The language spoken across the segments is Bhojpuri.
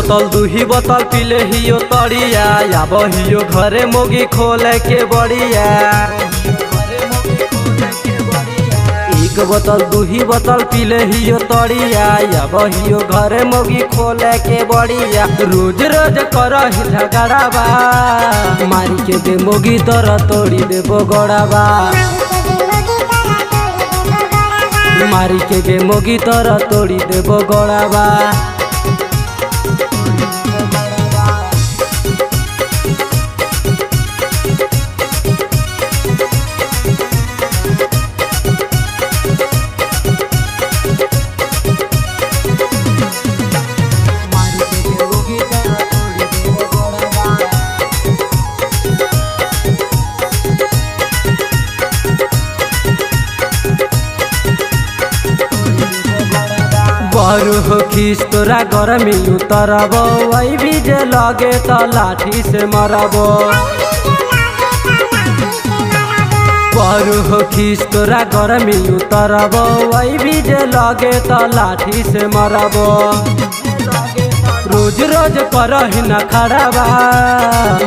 बोतल दुही बोतल पीले हियो तड़िया आब हियो घरे मोगी खोले के बढ़िया। एक बोतल दुही बोतल पीले हियो तड़िया आब हियो घरे मोगी खोले के बढ़िया। रोज रोज करही झगड़ाबा मारी के दे मोगी तोरा तोड़ी देबो गड़ाबा। मारी के गे मोगी तोरा तोड़ी देबो गड़ाबा। बरू हो खीस तोरा गरमी उतरबो वही भी जे लगे तो लाठी से मरबो। बरू हो खीस तोरा गरमी उतरबो वही भी जे लगे तो लाठी से मरबो। रोज रोज करही न खड़ाबा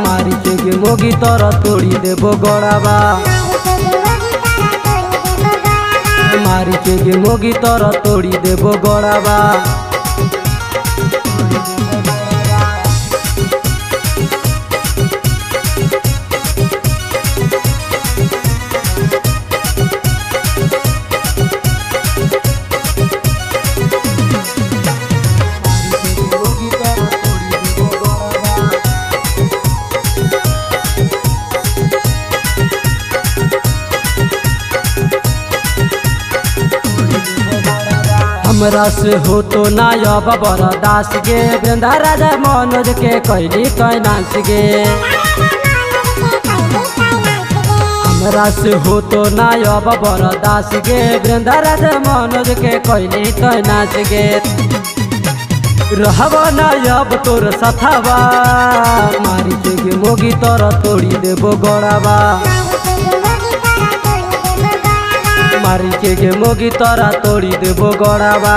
मारी के गे मोगी तोरा तोड़ी देबो गड़ाबा। मारी के गे मोगी तोरा तोड़ी देबो गड़ाबा। हमरा से हो तो ना अब बरदास गे वृंदा राजा मनोज के कैली कैनाश गे। हमरा से हो तो ना अब बरदास गे वृंदा राजा मनोज के कैली कैनाश गे। रहब ना अब तोर सथावा मारी के गे मोगी तोरा तोड़ी देबो गड़ाबा। मारी के गे मोगी तोरा तोड़ी देबो गड़ाबा।